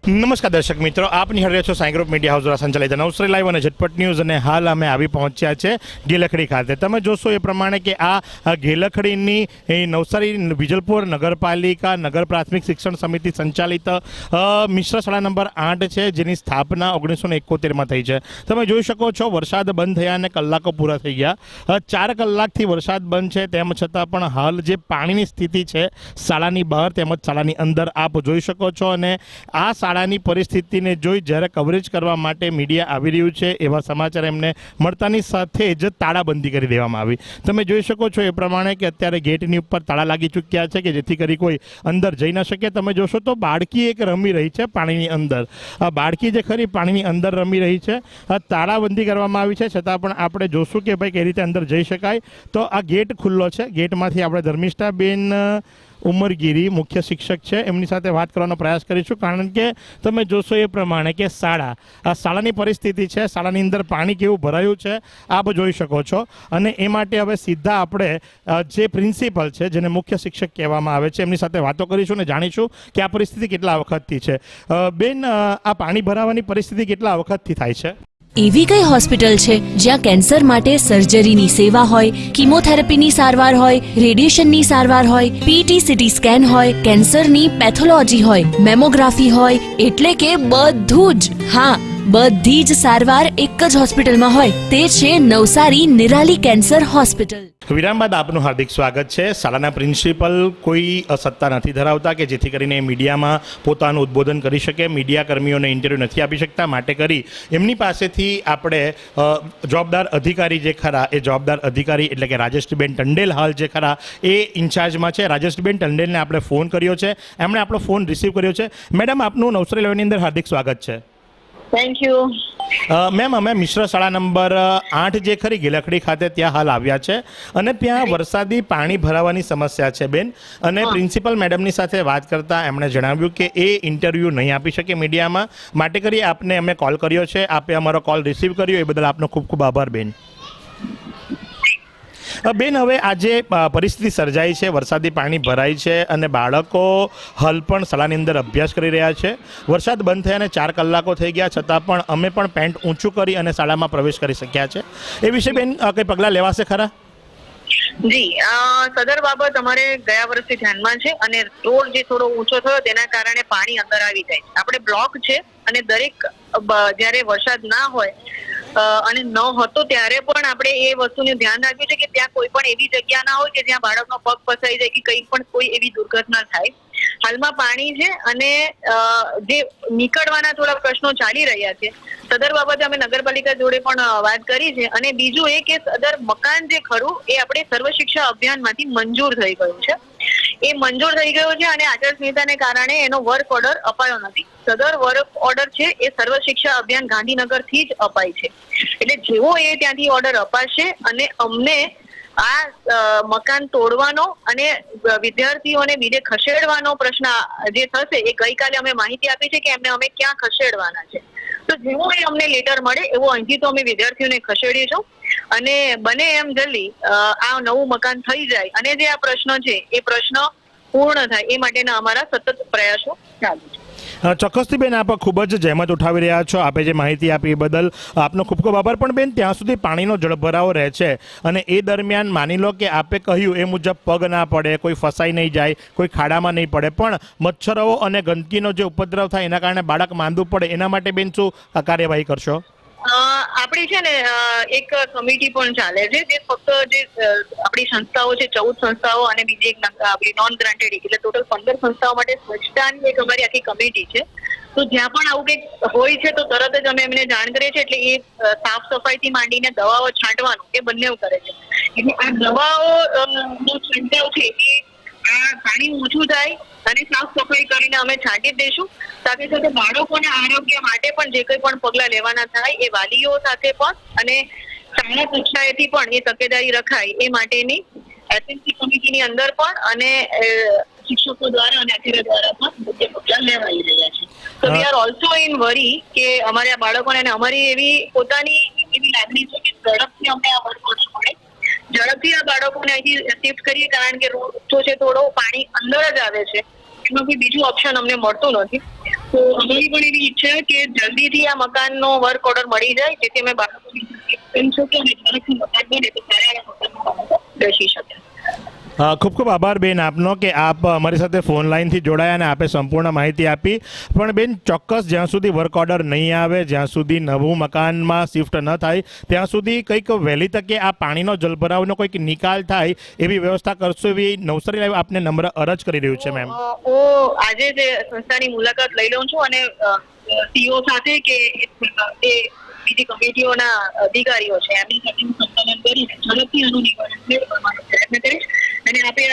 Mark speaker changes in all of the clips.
Speaker 1: નમસ્કાર દર્શક મિત્રો, આપ નિહાળી રહ્યા છો સાઈ ગ્રુપ મીડિયા હાઉસ દ્વારા સંચાલિત નવસારી લાઈવ અને ઝટપટ ન્યૂઝ. અને હાલ અમે આવી પહોંચ્યા છે ગેલખડી ખાતે. તમે જોશો એ પ્રમાણે કે આ ગેલખડીની નવસારી વિજલપુર નગરપાલિકા નગર પ્રાથમિક શિક્ષણ સમિતિ સંચાલિત મિશ્ર શાળા નંબર 8 છે, જેની સ્થાપના 1971માં થઈ છે. તમે જોઈ શકો છો વરસાદ બંધ થયા અને કલાકો પૂરા થઈ ગયા. 4 કલાકથી વરસાદ બંધ છે, તેમ છતાં પણ હાલ જે પાણીની સ્થિતિ છે શાળાની બહાર તેમજ શાળાની અંદર આપ જોઈ શકો છો. અને આ શાળાની પરિસ્થિતિને જોઈ જ્યારે કવરેજ કરવા માટે મીડિયા આવી રહ્યું છે એવા સમાચાર એમને મળતાની સાથે જ તાળાબંધી કરી દેવામાં આવી. તમે જોઈ શકો છો એ પ્રમાણે કે અત્યારે ગેટની ઉપર તાળા લાગી ચૂક્યા છે કે જેથી કરી કોઈ અંદર જઈ ન શકે. તમે જોશો તો બાળકી એક રમી રહી છે પાણીની અંદર. આ બાળકી જે ખરી પાણીની અંદર રમી રહી છે. તાળાબંધી કરવામાં આવી છે, છતાં પણ આપણે જોશું કે ભાઈ કઈ રીતે અંદર જઈ શકાય. તો આ ગેટ ખુલ્લો છે. ગેટમાંથી આપણે ધર્મિષ્ઠાબેન ઉમરગીરી મુખ્ય શિક્ષક છે, એમની સાથે વાત કરવાનો પ્રયાસ કરીશું. કારણ કે તમે જોશો એ પ્રમાણે કે શાળાની પરિસ્થિતિ છે, શાળાની અંદર પાણી કેવું ભરાયું છે આપ જોઈ શકો છો. અને એ માટે હવે સીધા આપણે જે પ્રિન્સિપલ છે, જેને મુખ્ય શિક્ષક કહેવામાં આવે છે, એમની સાથે વાતો કરીશું અને જાણીશું કે આ પરિસ્થિતિ કેટલા વખતથી છે. બેન, આ પાણી ભરાવાની પરિસ્થિતિ કેટલા વખતથી થાય છે?
Speaker 2: એવી કઈ હોસ્પિટલ છે જ્યાં કેન્સર માટે સર્જરીની સેવા હોય, કિમોથેરાપીની સારવાર હોય, રેડિયેશનની સારવાર હોય, પીટી સીટી સ્કેન હોય, કેન્સરની પેથોલોજી હોય, મેમોગ્રાફી હોય, એટલે કે બધું જ. હા, બધી જ સારવાર એક જ હોસ્પિટલમાં હોય. તે છે નવસારી નિરાલી કેન્સર હોસ્પિટલ.
Speaker 1: વિરામ બાદ આપનું હાર્દિક સ્વાગત છે. શાળાના પ્રિન્સિપલ કોઈ સત્તા નથી ધરાવતા કે જેથી કરીને મીડિયામાં પોતાનું ઉદ્બોધન કરી શકે. મીડિયા કર્મીઓને ઇન્ટરવ્યૂ નથી આપી શકતા, માટે કરી એમની પાસેથી આપણે જવાબદાર અધિકારી જે ખરા એ જવાબદાર અધિકારી એટલે કે રાજેશબેન ટંડેલ હાલ જે ખરા એ ઇન્ચાર્જમાં છે. રાજેશબેન ટંડેલને આપણે ફોન કર્યો છે, એમણે આપણો ફોન રિસીવ કર્યો છે. મેડમ, આપનું નવસારી લાઈવની અંદર હાર્દિક સ્વાગત છે.
Speaker 3: Thank you.
Speaker 1: મેમ, અમે મિશ્ર શાળા નંબર 8 જે ખરી ગેલખડી ખાતે ત્યાં હાલ આવ્યા છે અને ત્યાં વરસાદી પાણી ભરાવાની સમસ્યા છે બેન. અને પ્રિન્સિપલ મેડમની સાથે વાત કરતા એમણે જણાવ્યું કે એ ઇન્ટરવ્યૂ નહીં આપી શકે મીડિયામાં, માટે કરી આપને અમે કોલ કર્યો છે. આપે અમારો કોલ રિસીવ કર્યો એ બદલ આપનો ખૂબ ખૂબ આભાર બેન. બેન, હવે આજે પરિસ્થિતિ સર્જાઈ છે, વરસાદી પાણી ભરાય છે અને બાળકો હાલ પણ શાળાની અંદર અભ્યાસ કરી રહ્યા છે. વરસાદ બંધ થયાને 4 કલાકો થઈ ગયા, છતાં પણ અમે પણ પેન્ટ ઊંચું કરી અને શાળામાં પ્રવેશ કરી શક્યા છે. એ વિશે બેન કંઈ પગલાં લેવાશે ખરા?
Speaker 3: જી, સદર બાબત અમારે ગયા વર્ષથી ધ્યાનમાં છે અને રોડ જે થોડો ઊંચો થયો તેના કારણે પાણી અંદર આવી જાય છે. આપણે બ્લોક છે અને દરેક જ્યારે વરસાદ ના હોય અને ન હતો ત્યારે પણ આપણે એ વસ્તુનું ધ્યાન રાખ્યું છે કે ત્યાં કોઈ પણ એવી જગ્યા ના હોય કે જ્યાં બાળકનો પગ ફસાઈ જાય કે કંઈ પણ કોઈ એવી દુર્ઘટના થાય. હાલમાં પાણી છે અને જે નીકળવાના થોડા પ્રશ્નો ચાલી રહ્યા છે. સદર બાબતે અમે નગરપાલિકા જોડે પણ વાત કરી છે. અને બીજું એ કે સદર મકાન જે ખરું એ આપણે સર્વ શિક્ષા અભિયાનમાંથી મંજૂર થઈ ગયું છે. એ મંજૂર થઈ ગયો છે અને આચારસંહિતાને કારણે એનો વર્ક ઓર્ડર અપાયો નથી. સદર વર્ક ઓર્ડર છે એ સર્વ શિક્ષા અભિયાન ગાંધીનગરથી જ અપાય છે. એટલે જેવો એ ત્યાંથી ઓર્ડર અપાશે અને અમને આ મકાન તોડવાનો અને વિદ્યાર્થીઓને બીજે ખસેડવાનો પ્રશ્ન જે થશે એ ગઈકાલે અમે માહિતી આપી છે કે એમને અમે ક્યાં ખસેડવાના છે. તો જેવો એ અમને લેટર મળે એવો અહીંથી તો અમે વિદ્યાર્થીઓને ખસેડીશું અને બને એમ જલ્દી આ નવું મકાન થઈ જાય અને જે આ પ્રશ્ન છે એ પ્રશ્ન પૂર્ણ થાય એ માટેના અમારા સતત પ્રયાસો ચાલુ છે.
Speaker 1: ચોક્કસથી બેન, આપ ખૂબ જ જહેમત ઉઠાવી રહ્યા છો. આપે જે માહિતી આપી એ બદલ આપનો ખૂબ ખૂબ આભાર. પણ બેન, ત્યાં સુધી પાણીનો જળભરાવો રહે છે અને એ દરમિયાન માની લો કે આપે કહ્યું એ મુજબ પગ ના પડે, કોઈ ફસાઈ નહીં જાય, કોઈ ખાડામાં નહીં પડે, પણ મચ્છરો અને ગંદકીનો જે ઉપદ્રવ થાય એના કારણે બાળક માંદું પડે, એના માટે બેન શું કાર્યવાહી કરશો?
Speaker 3: આપણી છે ને એક કમિટી પણ ચાલે છે જે ફક્ત જે આપણી સંસ્થાઓ છે 14 સંસ્થાઓ અને બીજી એક આપણી નોન ગ્રાન્ટેડ એટલે ટોટલ 15 સંસ્થાઓ માટે સ્વચ્છતાની એક અમારી આખી કમિટી છે. તો જ્યાં પણ આવું કંઈક હોય છે તો તરત જ અમે એમને જાણ કરીએ છીએ. એટલે એ સાફ સફાઈથી માંડીને દવાઓ છાંટવાનું એ બંને કરે છે. એટલે આ દવાઓ નો છંટકાવ છે એ આ પાણી ઓછું થાય અને સાફ સફાઈ કરીને અમે છાંટી દઈશું. સાથે સાથે બાળકોના આરોગ્ય માટે પણ જે કંઈ પણ પગલાં લેવાના થાય એ વાલીઓ સાથે પણ અને શાળા કક્ષાએથી પણ એ તકેદારી રખાય એ માટેની એસએમસી કમિટીની અંદર પણ અને શિક્ષકો દ્વારા અને આચાર્ય દ્વારા પણ મુખ્ય પગલાં લેવાઈ રહ્યા છે. તો વી આર ઓલ્સો ઇન વરી કે અમારે આ બાળકોને અને અમારી એવી પોતાની એવી લાગણી છે કે ઝડપથી અમને આ વર્ક ઓર્ડર મળે, ઝડપથી આ બાળકોને અહીંથી શિફ્ટ કરીએ. કારણ કે રોડ ઊંચો છે, થોડો પાણી અંદર જ આવે છે એમાં કોઈ બીજું ઓપ્શન અમને મળતું નથી. તો અમારી પણ એવી ઈચ્છા કે જલ્દીથી આ મકાનનો વર્ક ઓર્ડર મળી જાય, જેથી અમે બાળકોની શકે અને ઝડપથી મકાન બને તો સારા મકાનમાં બેસી શકે.
Speaker 1: ખૂબ ખૂબ આભાર બેન આપનો કે આપ અમારી સાથે ફોન લાઈનથી જોડાયા અને આપે સંપૂર્ણ માહિતી આપી. પણ બેન, ચોક્કસ જ્યાં સુધી વર્ક ઓર્ડર નહીં આવે, જ્યાં સુધી નવું મકાનમાં શિફ્ટ ન થાય, ત્યાં સુધી કંઈક વહેલી તકે આ પાણીનો જલભરાવનો કોઈક નિકાલ થાય એવી વ્યવસ્થા કરશો, એવી નવસારી લાઈવ આપને નમ્ર અરજ કરી રહ્યું છે મેમ.
Speaker 3: હું આજે જ સંસ્થાની મુલાકાત લઈ લઉં છું અને સીઓ સાથે કે બીજી કમિટીઓના અધિકારીઓ છે એમની સાથે હું સંકલન કરીને ઝડપથી આનું નિવારણ કરવાનો પ્રયત્ન કરીશ. અને આપે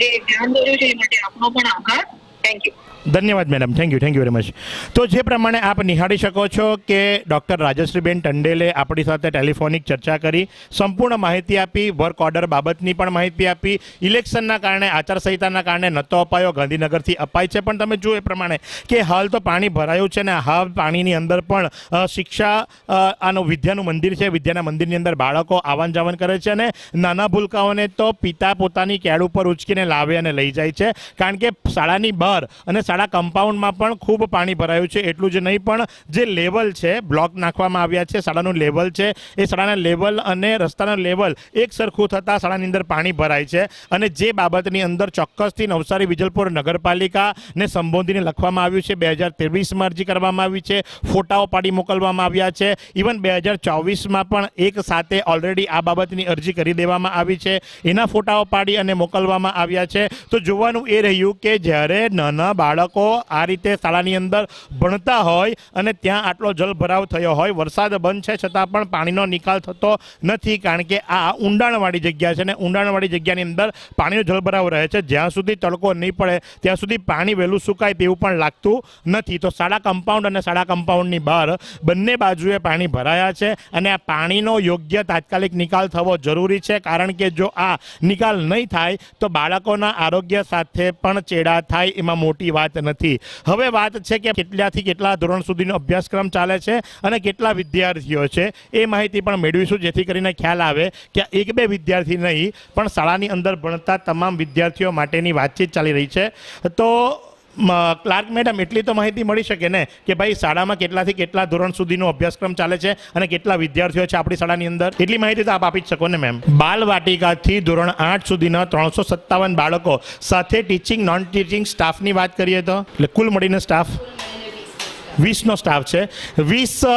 Speaker 3: જે ધ્યાન દોર્યું છે એ માટે આપનો પણ આભાર. Thank you.
Speaker 1: ધન્યવાદ madam, thank you very much. તો જે પ્રમાણે આપ નિહાળી શકો છો કે ડૉક્ટર રાજશ્રીબેન ટંડેલે આપણી સાથે ટેલિફોનિક ચર્ચા કરી, સંપૂર્ણ માહિતી આપી, વર્ક ઓર્ડર બાબતની પણ માહિતી આપી. ઇલેક્શનના કારણે, આચારસંહિતાના કારણે નહોતો અપાયો, ગાંધીનગરથી અપાય છે, પણ તમે જુઓ એ પ્રમાણે કે હાલ તો પાણી ભરાયું છે ને હાલ પાણીની અંદર પણ શિક્ષા આનું વિદ્યાનું મંદિર છે, વિદ્યાના મંદિરની અંદર બાળકો આવન જાવન કરે છે અને નાના ભૂલકાઓને તો પિતા પોતાની કેળ ઉપર ઉચકીને લાવે અને લઈ જાય છે, કારણ કે શાળાની બહાર અને શાળા કમ્પાઉન્ડમાં પણ ખૂબ પાણી ભરાયું છે. એટલું જ નહીં, પણ જે લેવલ છે, બ્લોક નાખવામાં આવ્યા છે, શાળાનું લેવલ છે, એ શાળાના લેવલ અને રસ્તાના લેવલ એક સરખું થતાં શાળાની અંદર પાણી ભરાય છે. અને જે બાબતની અંદર ચોક્કસથી નવસારી વિજલપુર નગરપાલિકાને સંબોધીને લખવામાં આવ્યું છે, 2023માં અરજી કરવામાં આવી છે, ફોટાઓ પાડી મોકલવામાં આવ્યા છે. ઇવન 2024માં પણ એક સાથે ઓલરેડી આ બાબતની અરજી કરી દેવામાં આવી છે, એના ફોટાઓ પાડી અને મોકલવામાં આવ્યા છે. તો જોવાનું એ રહ્યું કે જ્યારે નાના બાળકો આ રીતે શાળાની અંદર ભણતા હોય અને ત્યાં આટલો જલભરાવ થયો હોય, વરસાદ બંધ છે છતાં પણ પાણીનો નિકાલ થતો નથી, કારણ કે આ ઊંડાણવાળી જગ્યા છે અને ઊંડાણવાળી જગ્યાની અંદર પાણીનો જલભરાવ રહે છે. જ્યાં સુધી તડકો નહીં પડે ત્યાં સુધી પાણી વહેલું સુકાય તેવું પણ લાગતું નથી. તો શાળા કમ્પાઉન્ડ અને શાળા કમ્પાઉન્ડની બહાર બંને બાજુએ પાણી ભરાયા છે અને આ પાણીનો યોગ્ય તાત્કાલિક નિકાલ થવો જરૂરી છે, કારણ કે જો આ નિકાલ નહીં થાય તો બાળકોના આરોગ્ય સાથે પણ ચેડા થાય, એમાં મોટી વાત નથી. હવે વાત છે કે કેટલાથી કેટલા ધોરણ સુધીનો અભ્યાસક્રમ ચાલે છે અને કેટલા વિદ્યાર્થીઓ છે, એ માહિતી પણ મેળવીશું, જેથી કરીને ખ્યાલ આવે કે એક બે વિદ્યાર્થી નહીં પણ શાળાની અંદર ભણતા તમામ વિદ્યાર્થીઓ માટેની વાતચીત ચાલી રહી છે. તો ક્લાર્ક મેડમ, એટલી તો માહિતી મળી શકે ને કે ભાઈ શાળામાં કેટલાથી કેટલા ધોરણ સુધીનો અભ્યાસક્રમ ચાલે છે અને કેટલા વિદ્યાર્થીઓ છે આપણી શાળાની અંદર? એટલી માહિતી તો આપ આપી જ શકો ને મેમ. બાલવાટિકાથી ધોરણ 8 સુધીના 357 બાળકો સાથે ટીચિંગ નોન ટીચિંગ સ્ટાફની વાત કરીએ તો એટલે કુલ મળીને સ્ટાફ 20નો સ્ટાફ છે. 20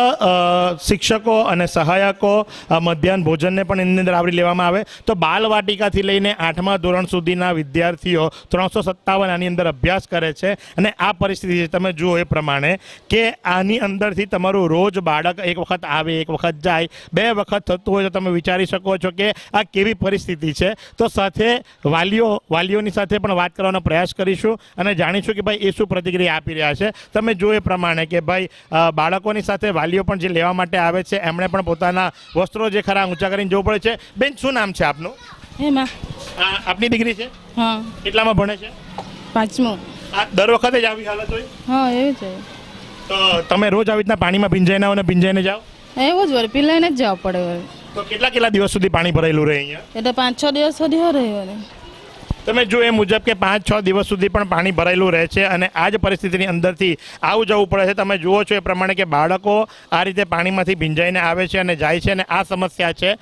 Speaker 1: શિક્ષકો અને સહાયકો મધ્યાહન ભોજનને પણ એની અંદર આવરી લેવામાં આવે. તો બાલવાટિકાથી લઈને 8મા ધોરણ સુધીના વિદ્યાર્થીઓ 357 આની અંદર અભ્યાસ કરે છે. અને આ પરિસ્થિતિ છે, તમે જુઓ એ પ્રમાણે કે આની અંદરથી તમારું રોજ બાળક એક વખત આવે, એક વખત જાય, 2 વખત થતું હોય તો તમે વિચારી શકો છો કે આ કેવી પરિસ્થિતિ છે. તો સાથે વાલીઓની સાથે પણ વાત કરવાનો પ્રયાસ કરીશું અને જાણીશું કે ભાઈ એ શું પ્રતિક્રિયા આપી રહ્યા છે. તમે જુઓ એ પ્રમાણે કે ભાઈ બાળકોની સાથે વાલીઓ પણ જે લેવા માટે આવે છે, એમણે પણ પોતાના વસ્ત્રો જે ખરા ઊંચા કરીને જવું પડે છે. બેન, શું નામ છે આપનું?
Speaker 4: હેમા.
Speaker 1: આપની દીકરી છે?
Speaker 4: હા.
Speaker 1: કેટલામાં ભણે છે?
Speaker 4: 5મું.
Speaker 1: આ દર વખતે જ આવી હાલત હોય?
Speaker 4: હા, એવું છે.
Speaker 1: તો તમે રોજ આવી રીતના પાણીમાં ભીંજાઈને આવો ને ભીંજાઈને જાઓ?
Speaker 4: એવું જ વળી, પીલાઈને જ જવા પડે વળી.
Speaker 1: તો કેટલા દિવસ સુધી પાણી ભરાયેલું રહે અહીંયા?
Speaker 4: એટલે 5-6 દિવસ સુધી રહ્યો ને.
Speaker 1: તમે જો એ મુજબ કે 5-6 દિવસ સુધી પણ પાણી ભરાયેલું રહે છે અને આ જ પરિસ્થિતિની અંદરથી આવું જવું પડે છે. તમે જુઓ છો એ પ્રમાણે કે બાળકો આ રીતે પાણીમાંથી ભીંજાઈને આવે છે અને જાય છે. અને આ સમસ્યા છે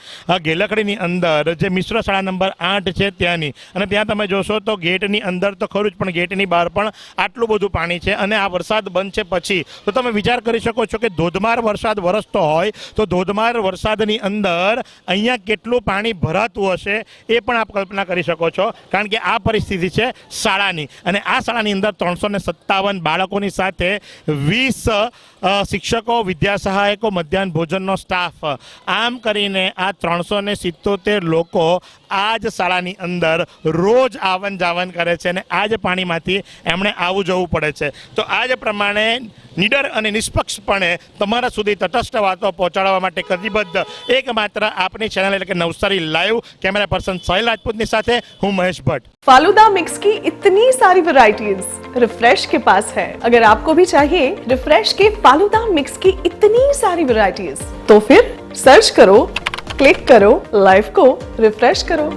Speaker 1: ગેલખડીની અંદર જે મિશ્ર શાળા નંબર 8 છે ત્યાંની. અને ત્યાં તમે જોશો તો ગેટની અંદર તો ખરું જ, પણ ગેટની બહાર પણ આટલું બધું પાણી છે. અને આ વરસાદ બંધ છે પછી તો તમે વિચાર કરી શકો છો કે ધોધમાર વરસાદ વરસતો હોય તો ધોધમાર વરસાદની અંદર અહીંયા કેટલું પાણી ભરાતું હશે એ પણ આપ કલ્પના કરી શકો છો. કારણ કે આ પરિસ્થિતિ છે શાળાની અને આ શાળાની અંદર 357 બાળકોની સાથે 20 શિક્ષકો, વિદ્યા સહાયકો, મધ્યાહન ભોજનનો સ્ટાફ, આમ કરીને આ 377 લોકો આ જ શાળાની અંદર રોજ આવન જાવન કરે છે અને આ જ પાણીમાંથી એમણે આવું જવું પડે છે. તો આ જ પ્રમાણે નિડર અને નિષ્પક્ષપણે તમારા સુધી તટસ્થ વાતો પહોંચાડવા માટે કટિબદ્ધ એકમાત્ર આપની ચેનલ એટલે કે Navsari live. Camera person Sahil રાજપૂતની સાથે હું મહેશ ભટ્ટ.
Speaker 5: फालूदा मिक्स की इतनी सारी वैरायटीज रिफ्रेश के पास है. अगर आपको भी चाहिए रिफ्रेश के फालूदा मिक्स की इतनी सारी वैरायटीज तो फिर सर्च करो, क्लिक करो, लाइफ को रिफ्रेश करो.